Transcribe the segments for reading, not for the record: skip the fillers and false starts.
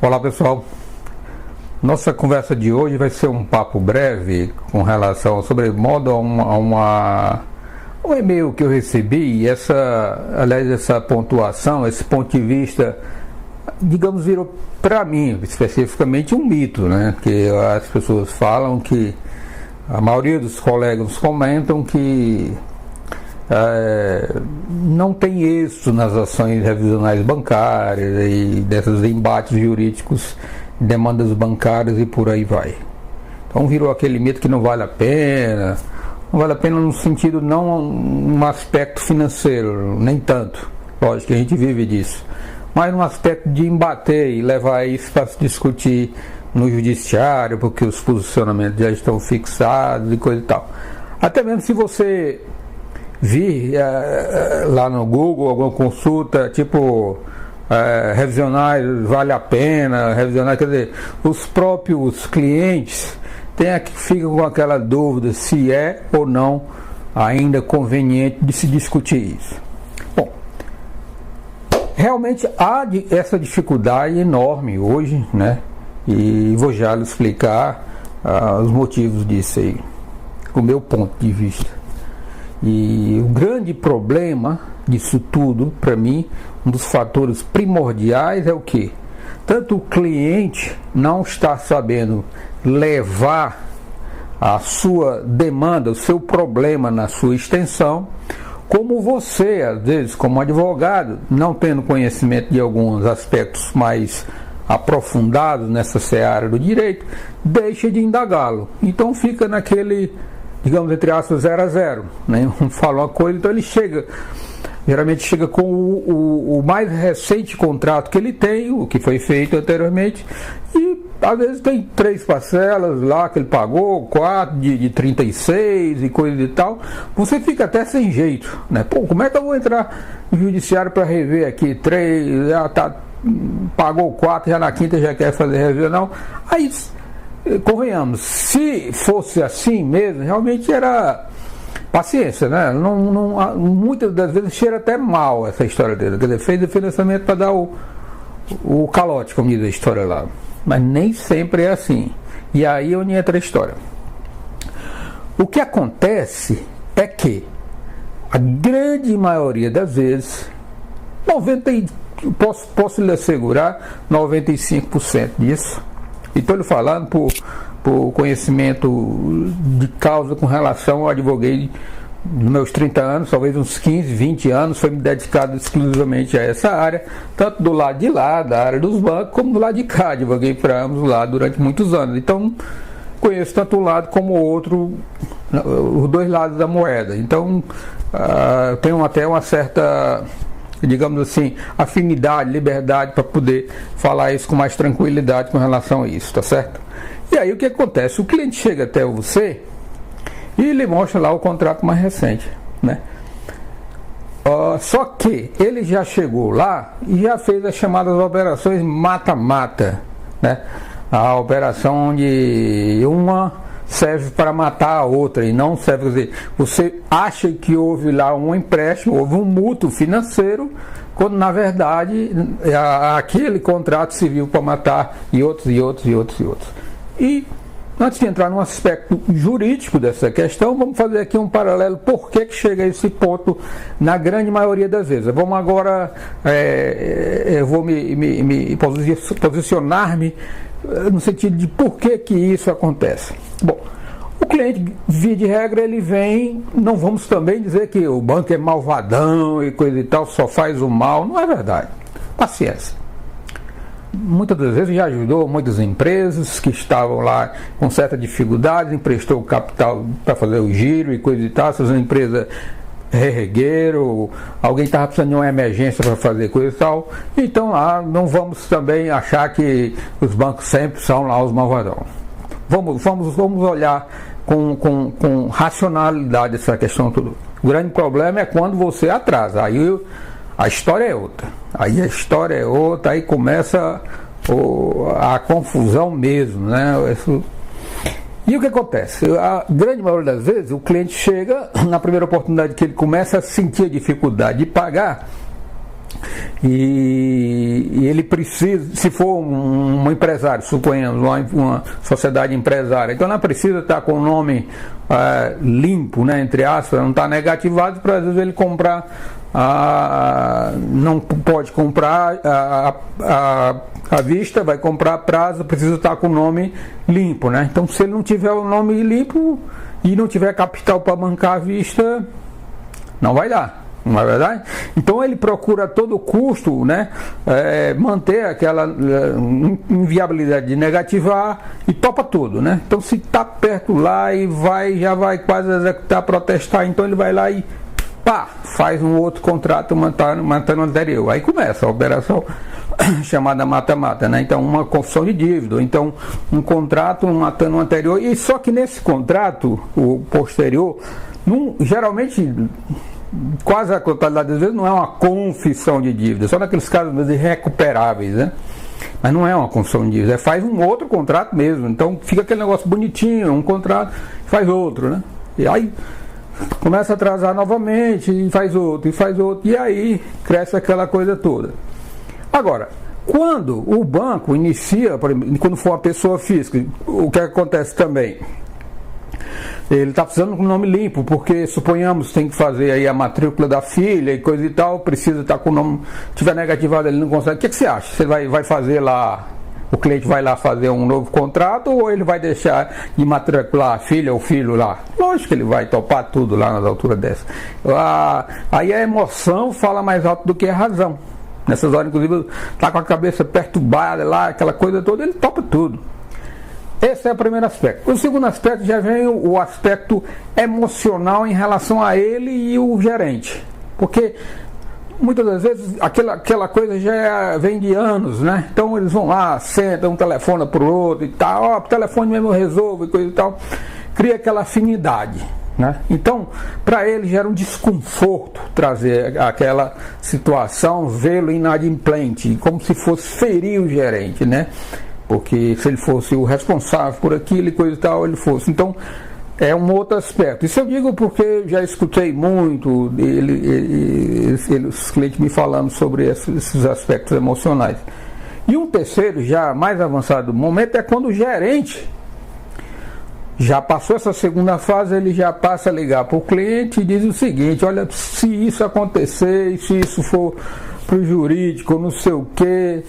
Olá pessoal, nossa conversa de hoje vai ser um papo breve com relação sobre modo um e-mail que eu recebi e essa pontuação, esse ponto de vista, digamos, virou para mim especificamente um mito, né? Que as pessoas falam que a maioria dos colegas comentam que não tem êxito nas ações revisionais bancárias e desses embates jurídicos, demandas bancárias e por aí vai. Então virou aquele mito que não vale a pena no sentido não um aspecto financeiro, nem tanto, lógico que a gente vive disso, mas no aspecto de embater e levar isso para se discutir no judiciário, porque os posicionamentos já estão fixados e coisa e tal. Até mesmo se você vir lá no Google alguma consulta tipo revisionais vale a pena, revisionais, quer dizer, os próprios clientes ficam com aquela dúvida se é ou não ainda conveniente de se discutir isso. Bom, realmente há essa dificuldade enorme hoje, né? E vou já lhe explicar os motivos disso aí, o meu ponto de vista. E o grande problema disso tudo, para mim, um dos fatores primordiais é o que? Tanto o cliente não está sabendo levar a sua demanda, o seu problema na sua extensão, como você, às vezes, como advogado, não tendo conhecimento de alguns aspectos mais aprofundados nessa seara do direito, deixa de indagá-lo. Então fica naquele, digamos, entre aspas, 0 a 0, né? Um fala uma coisa, então ele geralmente chega com o mais recente contrato que ele tem, o que foi feito anteriormente, e às vezes tem 3 parcelas lá que ele pagou, 4 de 36 e coisa e tal. Você fica até sem jeito, né? Pô, como é que eu vou entrar no judiciário para rever aqui 3, pagou 4, já na quinta já quer fazer revisional? Aí, convenhamos, se fosse assim mesmo, realmente era paciência, né? Muitas das vezes cheira até mal essa história dele. Quer dizer, fez o financiamento para dar o calote, como diz a história lá. Mas nem sempre é assim. E aí onde entra a história. O que acontece é que a grande maioria das vezes, posso lhe assegurar, 95% disso, e estou lhe falando por conhecimento de causa com relação ao advoguei nos meus 30 anos, talvez uns 15, 20 anos, foi me dedicado exclusivamente a essa área, tanto do lado de lá, da área dos bancos, como do lado de cá, advoguei para ambos lá durante muitos anos. Então, conheço tanto um lado como o outro, os dois lados da moeda. Então, tenho até uma certa, digamos assim, afinidade, liberdade para poder falar isso com mais tranquilidade com relação a isso, tá certo? E aí o que acontece? O cliente chega até você e lhe mostra lá o contrato mais recente, né? Só que ele já chegou lá e já fez as chamadas operações mata-mata, né? A operação onde uma serve para matar a outra e não serve, quer dizer, você acha que houve lá um empréstimo, houve um mútuo financeiro, quando na verdade aquele contrato serviu para matar e outros. E antes de entrar no aspecto jurídico dessa questão, vamos fazer aqui um paralelo por que chega a esse ponto na grande maioria das vezes. Vamos agora, eu vou me posicionar-me no sentido de por que isso acontece. Bom, o cliente, via de regra, ele vem, não vamos também dizer que o banco é malvadão e coisa e tal, só faz o mal, não é verdade. Paciência. Muitas das vezes já ajudou muitas empresas que estavam lá com certa dificuldade, emprestou o capital para fazer o giro e coisa e tal, essas empresas reergueram, alguém estava precisando de uma emergência para fazer coisa e tal, então lá não vamos também achar que os bancos sempre são lá os malvadão. Vamos olhar com racionalidade essa questão toda. O grande problema é quando você atrasa, aí a história é outra. Aí começa a confusão mesmo, né? E o que acontece? A grande maioria das vezes, o cliente chega, na primeira oportunidade que ele começa a sentir a dificuldade de pagar, E ele precisa, se for um empresário, suponhamos, uma sociedade empresária, então ela precisa estar com o nome limpo, né, entre aspas, não está negativado, para às vezes ele comprar, não pode comprar à vista, vai comprar a prazo, precisa estar com o nome limpo, né? Então, se ele não tiver o nome limpo e não tiver capital para bancar à vista, não vai dar. Não é verdade? Então ele procura a todo custo, né, manter aquela inviabilidade de negativar e topa tudo, né? Então se está perto lá e já vai quase executar, protestar, então ele vai lá e pá, faz um outro contrato matando o anterior. Aí começa a operação chamada mata-mata, né? Então uma confissão de dívida, ou então um contrato matando o anterior, e só que nesse contrato, o posterior, geralmente quase a totalidade das vezes não é uma confissão de dívida, só naqueles casos irrecuperáveis, né? Mas não é uma confissão de dívida, faz um outro contrato mesmo, então fica aquele negócio bonitinho, um contrato, faz outro, né? E aí começa a atrasar novamente, e faz outro, e aí cresce aquela coisa toda. Agora, quando o banco inicia, por exemplo, quando for uma pessoa física, o que acontece também? Ele está precisando com o nome limpo, porque suponhamos tem que fazer aí a matrícula da filha e coisa e tal, precisa estar com o nome, tiver negativado ele não consegue. O que você acha? Você vai fazer lá, o cliente vai lá fazer um novo contrato, ou ele vai deixar de matricular a filha ou o filho lá? Lógico que ele vai topar tudo lá nas alturas dessa. Aí a emoção fala mais alto do que a razão. Nessas horas, inclusive, está com a cabeça perturbada lá, aquela coisa toda, ele topa tudo. Esse é o primeiro aspecto. O segundo aspecto já vem o aspecto emocional em relação a ele e o gerente. Porque muitas das vezes aquela coisa já vem de anos, né? Então eles vão lá, sentam, um telefona para o outro e tal, o telefone mesmo resolve e coisa e tal. Cria aquela afinidade, né? Então, para ele gera um desconforto trazer aquela situação, vê-lo inadimplente, como se fosse ferir o gerente, né? Porque se ele fosse o responsável por aquilo e coisa e tal, ele fosse. Então, é um outro aspecto. Isso eu digo porque já escutei muito os clientes me falando sobre esses aspectos emocionais. E um terceiro, já mais avançado momento, é quando o gerente já passou essa segunda fase, ele já passa a ligar para o cliente e diz o seguinte: olha, se isso acontecer, se isso for para o jurídico, não sei o que,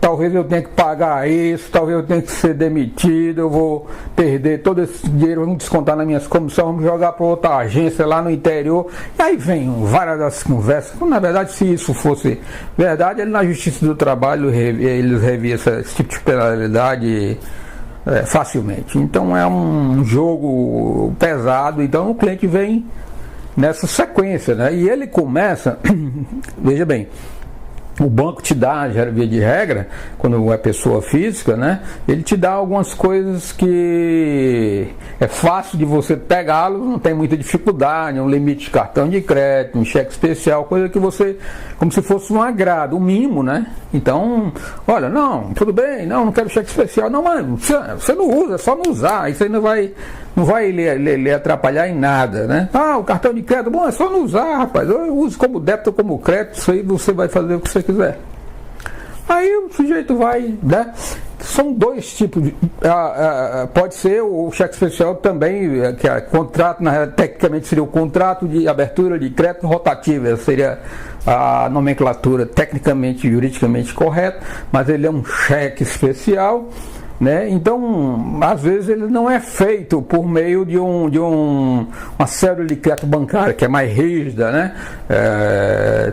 talvez eu tenha que pagar isso, talvez eu tenha que ser demitido, eu vou perder todo esse dinheiro, vamos descontar nas minhas comissões, vamos jogar para outra agência lá no interior. E aí vem várias das conversas. Na verdade, se isso fosse verdade, ele na Justiça do Trabalho eles reviam esse tipo de penalidade facilmente. Então é um jogo pesado, então o cliente vem nessa sequência, né? E ele começa, veja bem, o banco te dá, já via de regra, quando é pessoa física, né? Ele te dá algumas coisas que é fácil de você pegá-los, não tem muita dificuldade, um limite de cartão de crédito, um cheque especial, coisa que você, como se fosse um agrado, um mimo, né? Então, olha, não, tudo bem, não quero cheque especial, não, mas você não usa, é só não usar, isso aí não vai lhe atrapalhar em nada, né? O cartão de crédito, bom, é só não usar, rapaz, eu uso como débito ou como crédito, isso aí você vai fazer o que você quiser. Aí o sujeito vai, né? São dois tipos pode ser o cheque especial também, que é contrato, tecnicamente seria o contrato de abertura de crédito rotativa, seria a nomenclatura tecnicamente, juridicamente correta, mas ele é um cheque especial, né? Então, às vezes ele não é feito por meio de uma cédula de crédito bancário, que é mais rígida, né?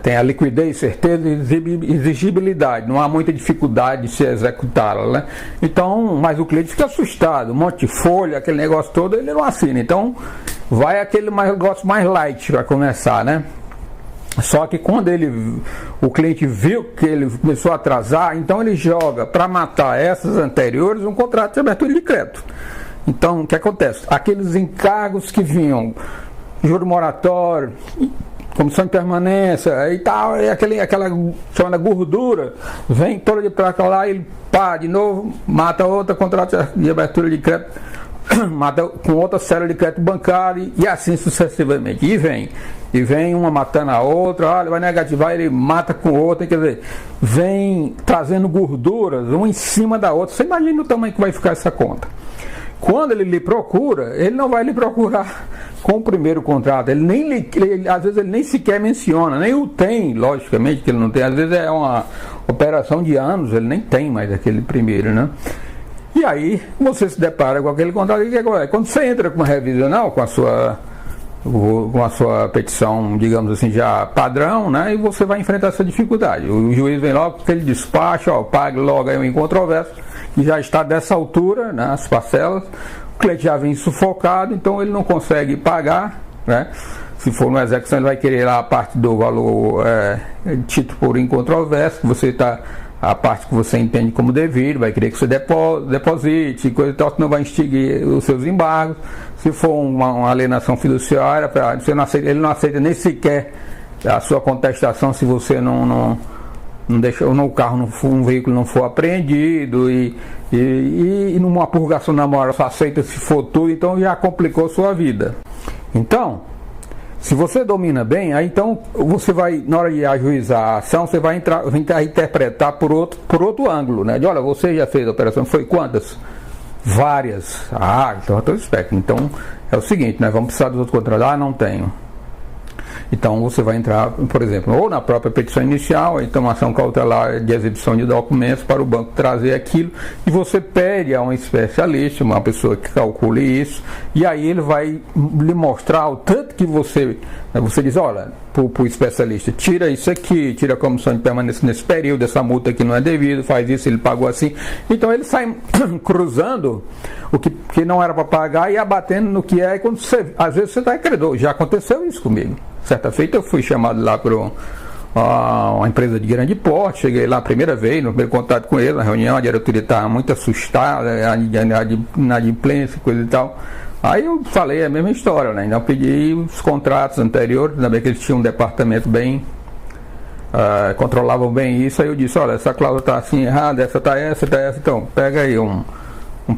Tem a liquidez, certeza e exigibilidade, não há muita dificuldade de se executá-la, né? Então, mas o cliente fica assustado, um monte de folha, aquele negócio todo, ele não assina. Então, vai aquele negócio mais light para começar, né? Só que quando o cliente viu que ele começou a atrasar, então ele joga para matar essas anteriores um contrato de abertura de crédito. Então o que acontece? Aqueles encargos que vinham, juro moratório, comissão de permanência e tal, e aquela chamada gordura, vem toda de pra lá e ele pá, de novo, mata outra contrato de abertura de crédito, mata com outra cédula de crédito bancário e assim sucessivamente. E vem. e vem uma matando a outra, olha, vai negativar, ele mata com outra, quer dizer, vem trazendo gorduras uma em cima da outra. Você imagina o tamanho que vai ficar essa conta. Quando ele lhe procura, ele não vai lhe procurar com o primeiro contrato, às vezes ele nem sequer menciona, nem o tem, logicamente que ele não tem, às vezes é uma operação de anos, ele nem tem mais aquele primeiro, né? E aí você se depara com aquele contrato, e quando você entra com uma revisional, com a sua petição, digamos assim, já padrão, né, e você vai enfrentar essa dificuldade. O juiz vem logo com aquele despacho, pague logo aí um incontroverso, que já está dessa altura, né, as parcelas, o cliente já vem sufocado, então ele não consegue pagar, né. Se for uma execução, ele vai querer lá a parte do valor título por incontroverso, que você está, a parte que você entende como devido, vai querer que você deposite, coisa e tal, senão vai extinguir os seus embargos. Se for uma alienação fiduciária, ele não aceita nem sequer a sua contestação se você não deixa, ou no carro, um veículo não for apreendido, e numa purgação na moral só aceita se for tudo, então já complicou sua vida. Então, se você domina bem, aí então você vai, na hora de ajuizar a ação, você vai interpretar por outro ângulo, né? De, olha, você já fez a operação, foi quantas? Várias. Então eu estou esperto. Então é o seguinte, nós vamos precisar dos outros contratos. Não tenho. Então você vai entrar, por exemplo, ou na própria petição inicial, ou então uma ação cautelar de exibição de documentos para o banco trazer aquilo, e você pede a um especialista, uma pessoa que calcule isso, e aí ele vai lhe mostrar o tanto que você diz, olha, para o especialista, tira isso aqui, tira a comissão de permanência nesse período, essa multa aqui não é devida, faz isso, ele pagou assim. Então ele sai cruzando o que não era para pagar e abatendo no que é, e quando às vezes você está credor. Já aconteceu isso comigo. Certa feita eu fui chamado lá para uma empresa de grande porte, cheguei lá a primeira vez, no primeiro contato com ele, na reunião, a diretoria estava muito assustada, inadimplência, coisa e tal. Aí eu falei a mesma história, né? Então pedi os contratos anteriores, ainda bem que eles tinham um departamento bem, controlavam bem isso, aí eu disse, olha, essa cláusula está assim errada, essa, então pega aí um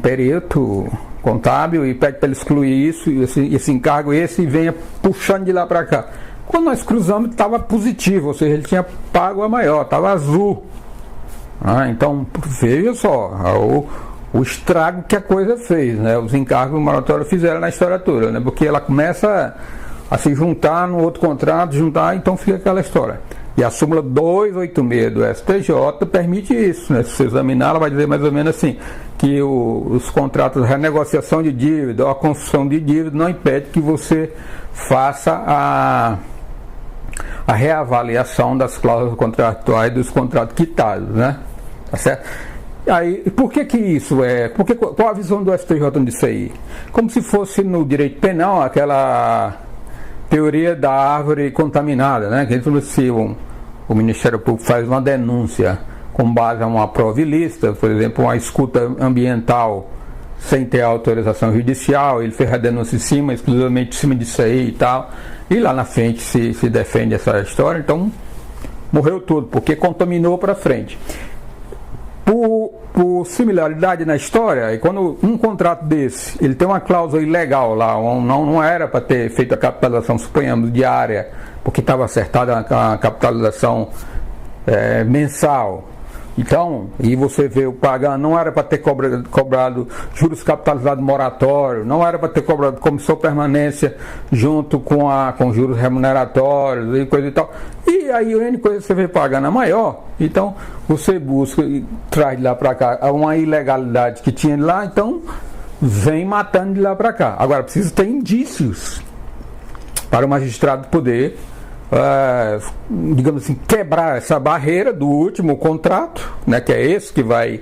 perito contábil e pede para ele excluir isso, esse encargo, e venha puxando de lá para cá. Quando nós cruzamos, estava positivo, ou seja, ele tinha pago a maior, estava azul. Então, veja só, o estrago que a coisa fez, né? Os encargos do moratório fizeram na história toda, né? Porque ela começa a se juntar no outro contrato, então fica aquela história. E a súmula 286 do STJ permite isso, né? Se você examinar, ela vai dizer mais ou menos assim, que os contratos de renegociação de dívida ou a construção de dívida não impede que você faça a reavaliação das cláusulas contratuais dos contratos quitados, né? Tá certo? Aí, por que isso é? Qual a visão do STJ disso aí? Como se fosse no direito penal aquela teoria da árvore contaminada, né? Que se o Ministério Público faz uma denúncia com base a uma prova ilícita, por exemplo, uma escuta ambiental sem ter autorização judicial, ele fez a denúncia exclusivamente em cima disso aí e tal, e lá na frente se defende essa história, então morreu tudo, porque contaminou para frente. Por similaridade na história, e quando um contrato desse, ele tem uma cláusula ilegal lá, não era para ter feito a capitalização, suponhamos, diária, porque estava acertada a capitalização mensal. Então, e você vê o pagando, não era para ter cobrado juros capitalizados moratório, não era para ter cobrado comissão permanência junto com juros remuneratórios e coisa e tal. E aí a única coisa que você vê pagando é maior, então você busca e traz de lá para cá uma ilegalidade que tinha de lá, então vem matando de lá para cá. Agora precisa ter indícios para o magistrado poder digamos assim, quebrar essa barreira do último contrato, né, que é esse que vai,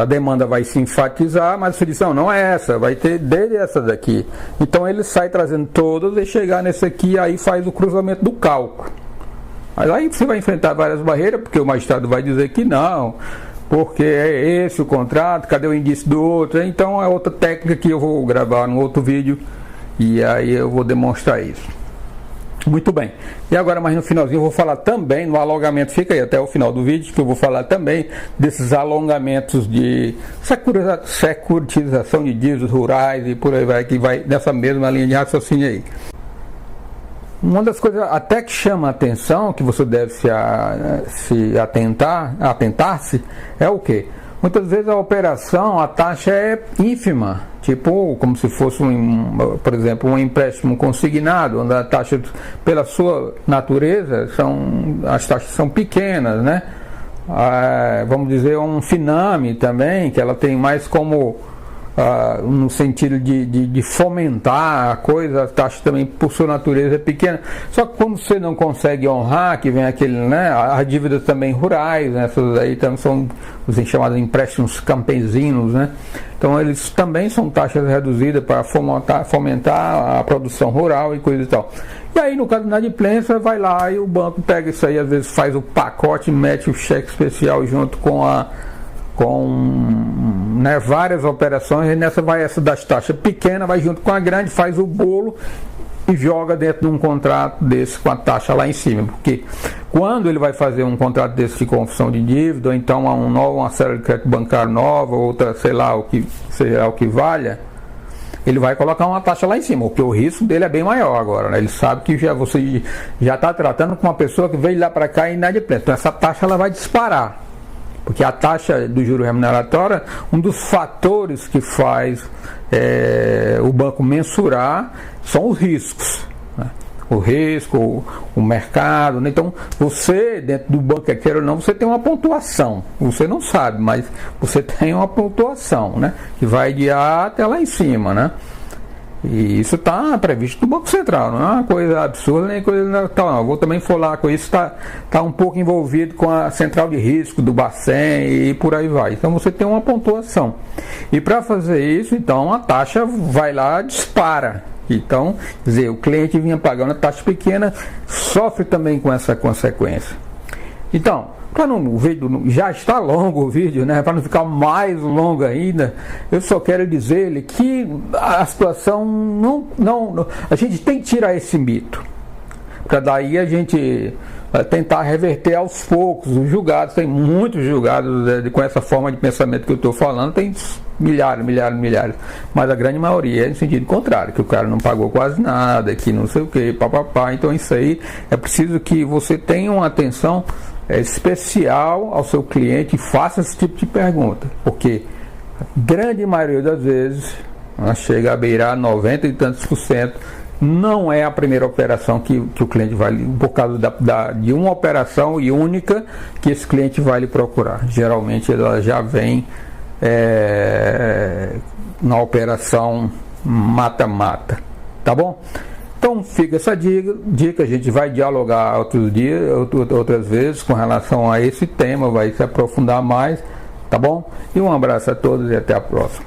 a demanda vai se enfatizar, mas você diz, não é essa, vai ter desde essa daqui. Então ele sai trazendo todas e chegar nesse aqui, aí faz o cruzamento do cálculo. Mas aí você vai enfrentar várias barreiras, porque o magistrado vai dizer que não, porque é esse o contrato, cadê o indício do outro? Então é outra técnica que eu vou gravar no outro vídeo, e aí eu vou demonstrar isso. Muito bem, e agora mais no finalzinho eu vou falar também no alongamento, fica aí até o final do vídeo que eu vou falar também desses alongamentos de securitização de dívidas rurais e por aí vai, que vai nessa mesma linha de raciocínio aí. das coisas até que chama a atenção, que você deve se atentar-se, é o quê? Muitas vezes a operação, a taxa é ínfima, tipo como se fosse, por exemplo, um empréstimo consignado, onde a taxa, pela sua natureza, as taxas são pequenas, né? Vamos dizer um Finame também, que ela tem mais como, no sentido de fomentar a coisa, a taxa também por sua natureza é pequena. Só que quando você não consegue honrar, que vem aquele, né, as dívidas também rurais, né, essas aí também são os chamados empréstimos campesinos, né? Então eles também são taxas reduzidas para fomentar a produção rural e coisa e tal. E aí no caso da inadimplência, vai lá e o banco pega isso aí, às vezes faz o pacote, mete o cheque especial junto com né, várias operações, e nessa vai essa das taxas pequenas, vai junto com a grande, faz o bolo e joga dentro de um contrato desse com a taxa lá em cima. Porque quando ele vai fazer um contrato desse de confissão de dívida, ou então uma célula de crédito bancário nova, outra, sei lá, o que valha, ele vai colocar uma taxa lá em cima, porque o risco dele é bem maior agora, né? Ele sabe que você já está tratando com uma pessoa que veio lá para cá e inadimplente. Então essa taxa ela vai disparar. Porque a taxa do juro remuneratório, um dos fatores que faz o banco mensurar são os riscos, né? O risco, o mercado, né? Então você, dentro do banco, quer ou não, você tem uma pontuação. Você não sabe, mas você tem uma pontuação, né? Que vai de A até lá em cima, né? E isso está previsto no Banco Central, não é uma coisa absurda nem coisa tal, não. Eu vou também falar com isso, está um pouco envolvido com a central de risco do Bacen e por aí vai. Então você tem uma pontuação. E para fazer isso, então a taxa vai lá, dispara. Então, quer dizer, o cliente vinha pagando a taxa pequena, sofre também com essa consequência. Então, para não, o vídeo já está longo o vídeo, né? Para não ficar mais longo ainda, eu só quero dizer-lhe que a situação não, a gente tem que tirar esse mito, para daí a gente tentar reverter aos poucos. Os julgados, tem muitos julgados com essa forma de pensamento que eu estou falando, tem milhares, mas a grande maioria é no sentido contrário, que o cara não pagou quase nada, que não sei o que, papapá. Então isso aí é preciso que você tenha uma atenção especial ao seu cliente e faça esse tipo de pergunta, porque a grande maioria das vezes, chega a beirar 90 e tantos %, não é a primeira operação que o cliente vai, por causa de uma operação e única que esse cliente vai lhe procurar. Geralmente ela já vem na operação mata-mata, tá bom? Então fica essa dica, a gente vai dialogar outras vezes com relação a esse tema, vai se aprofundar mais, tá bom? E um abraço a todos e até a próxima.